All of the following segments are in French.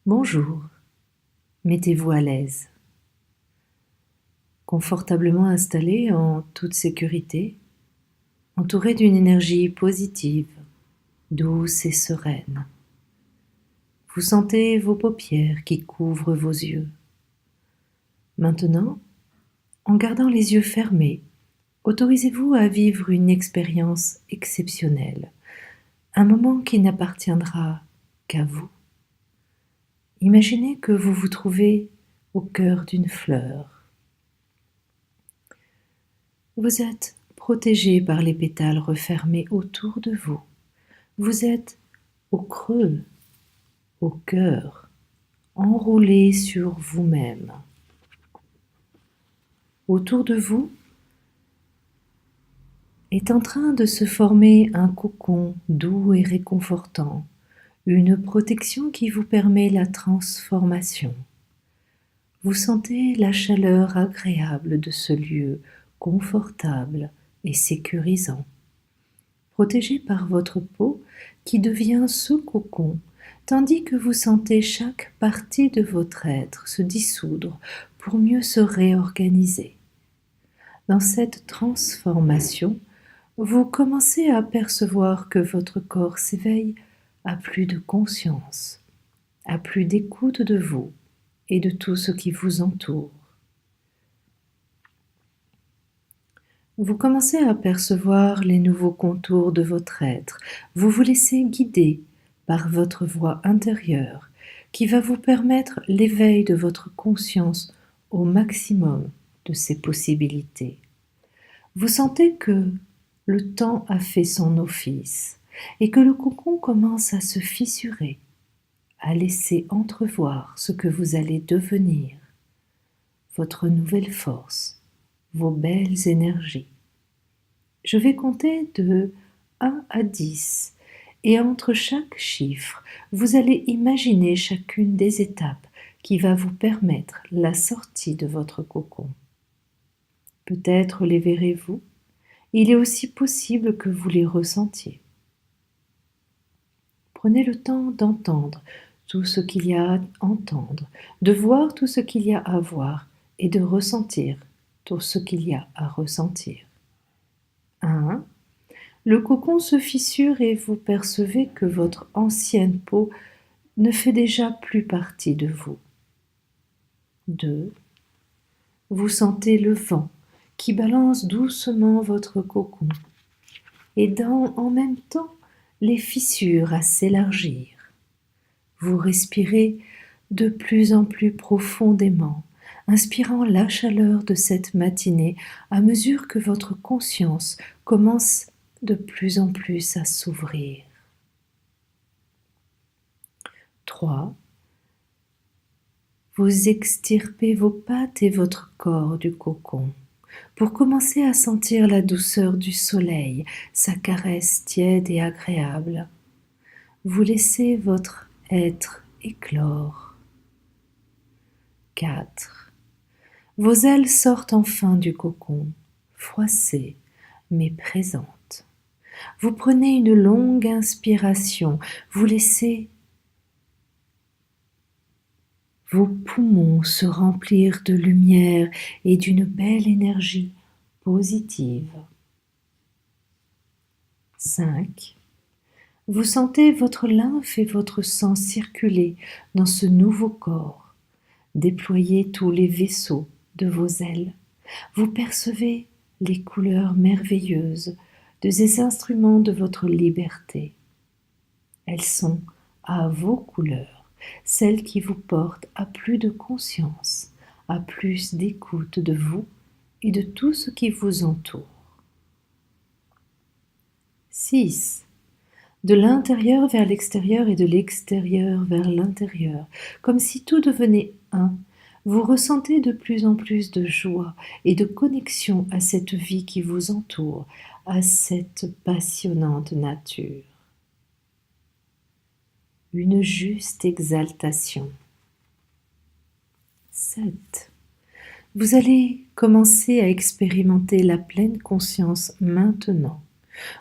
Bonjour, mettez-vous à l'aise. Confortablement installé en toute sécurité, entouré d'une énergie positive, douce et sereine. Vous sentez vos paupières qui couvrent vos yeux. Maintenant, en gardant les yeux fermés, autorisez-vous à vivre une expérience exceptionnelle, un moment qui n'appartiendra qu'à vous. Imaginez que vous vous trouvez au cœur d'une fleur. Vous êtes protégé par les pétales refermés autour de vous. Vous êtes au creux, au cœur, enroulé sur vous-même. Autour de vous est en train de se former un cocon doux et réconfortant, une protection qui vous permet la transformation. Vous sentez la chaleur agréable de ce lieu confortable et sécurisant. Protégé par votre peau qui devient ce cocon, tandis que vous sentez chaque partie de votre être se dissoudre pour mieux se réorganiser. Dans cette transformation, vous commencez à percevoir que votre corps s'éveille à plus de conscience, à plus d'écoute de vous et de tout ce qui vous entoure. Vous commencez à percevoir les nouveaux contours de votre être. Vous vous laissez guider par votre voix intérieure qui va vous permettre l'éveil de votre conscience au maximum de ses possibilités. Vous sentez que le temps a fait son office et que le cocon commence à se fissurer, à laisser entrevoir ce que vous allez devenir, votre nouvelle force, vos belles énergies. Je vais compter de 1 à 10 et entre chaque chiffre, vous allez imaginer chacune des étapes qui va vous permettre la sortie de votre cocon. Peut-être les verrez-vous, il est aussi possible que vous les ressentiez. Prenez le temps d'entendre tout ce qu'il y a à entendre, de voir tout ce qu'il y a à voir et de ressentir tout ce qu'il y a à ressentir. 1. Le cocon se fissure et vous percevez que votre ancienne peau ne fait déjà plus partie de vous. 2. Vous sentez le vent qui balance doucement votre cocon, aidant en même temps les fissures à s'élargir. Vous respirez de plus en plus profondément, inspirant la chaleur de cette matinée à mesure que votre conscience commence de plus en plus à s'ouvrir. 3. Vous extirpez vos pattes et votre corps du cocon pour commencer à sentir la douceur du soleil, sa caresse tiède et agréable. Vous laissez votre être éclore. 4. Vos ailes sortent enfin du cocon, froissées mais présentes. Vous prenez une longue inspiration, vous laissez vos poumons se remplir de lumière et d'une belle énergie positive. 5. Vous sentez votre lymphe et votre sang circuler dans ce nouveau corps. Déployez tous les vaisseaux de vos ailes. Vous percevez les couleurs merveilleuses de ces instruments de votre liberté. Elles sont à vos couleurs, celles qui vous portent à plus de conscience, à plus d'écoute de vous et de tout ce qui vous entoure. 6. De l'intérieur vers l'extérieur et de l'extérieur vers l'intérieur, comme si tout devenait un, vous ressentez de plus en plus de joie et de connexion à cette vie qui vous entoure, à cette passionnante nature. Une juste exaltation. 7. Vous allez commencer à expérimenter la pleine conscience maintenant.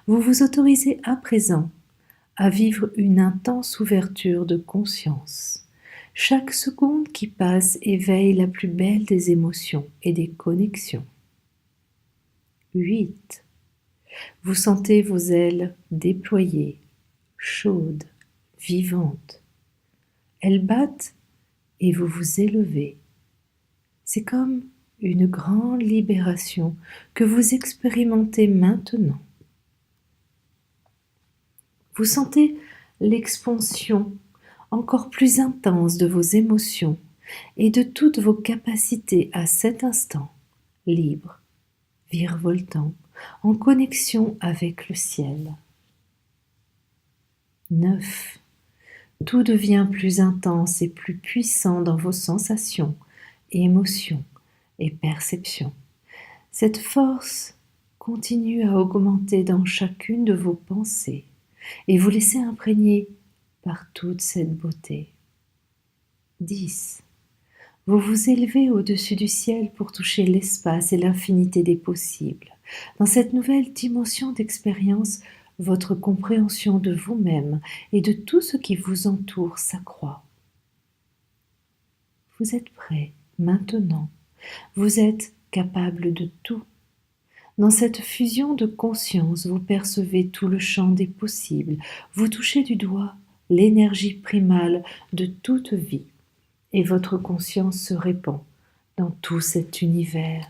Vous vous autorisez à présent à vivre une intense ouverture de conscience Chaque seconde qui passe éveille la plus belle des émotions et des connexions. 8. Vous sentez vos ailes déployées, chaudes, vivantes. Elles battent et vous vous élevez. C'est comme une grande libération que vous expérimentez maintenant. Vous sentez l'expansion encore plus intense de vos émotions et de toutes vos capacités à cet instant, libre, virevoltant, en connexion avec le ciel. 9. Tout devient plus intense et plus puissant dans vos sensations, émotions et perceptions. Cette force continue à augmenter dans chacune de vos pensées et vous laissez imprégner par toute cette beauté. 10. Vous vous élevez au-dessus du ciel pour toucher l'espace et l'infinité des possibles. Dans cette nouvelle dimension d'expérience, votre compréhension de vous-même et de tout ce qui vous entoure s'accroît. Vous êtes prêt maintenant. Vous êtes capable de tout. Dans cette fusion de conscience, vous percevez tout le champ des possibles. Vous touchez du doigt l'énergie primale de toute vie et votre conscience se répand dans tout cet univers.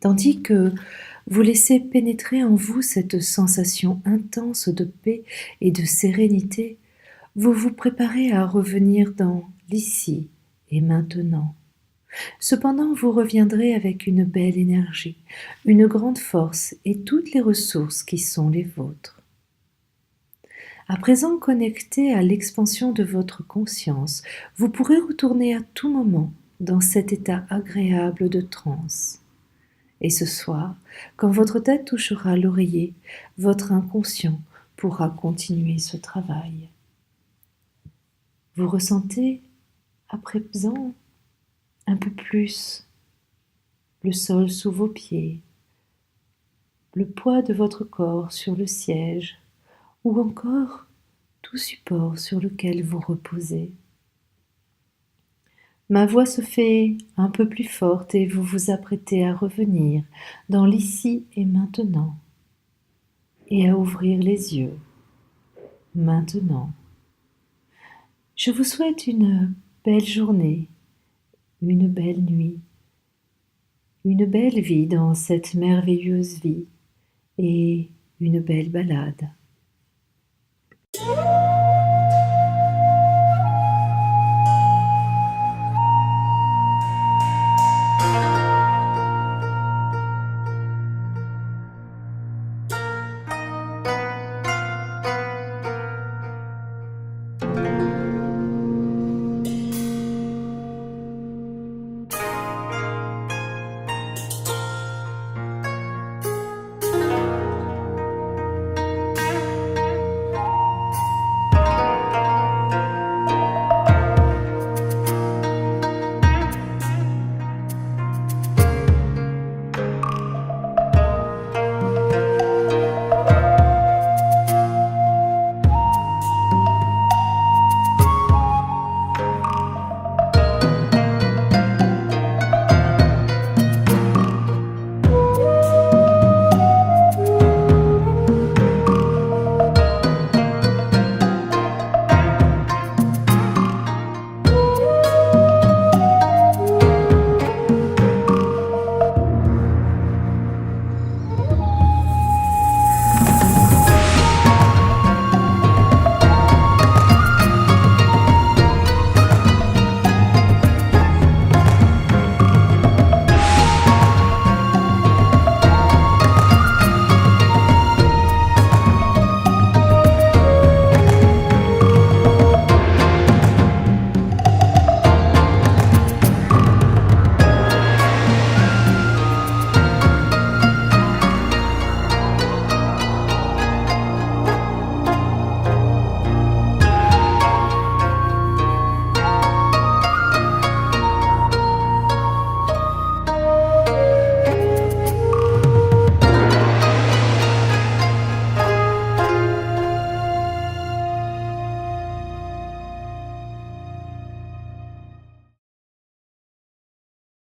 Tandis que vous laissez pénétrer en vous cette sensation intense de paix et de sérénité, vous vous préparez à revenir dans l'ici et maintenant. Cependant, vous reviendrez avec une belle énergie, une grande force et toutes les ressources qui sont les vôtres. À présent connecté à l'expansion de votre conscience, vous pourrez retourner à tout moment dans cet état agréable de transe. Et ce soir, quand votre tête touchera l'oreiller, votre inconscient pourra continuer ce travail. Vous ressentez à présent un peu plus le sol sous vos pieds, le poids de votre corps sur le siège ou encore tout support sur lequel vous reposez. Ma voix se fait un peu plus forte et vous vous apprêtez à revenir dans l'ici et maintenant et à ouvrir les yeux maintenant. Je vous souhaite une belle journée, une belle nuit, une belle vie dans cette merveilleuse vie et une belle balade.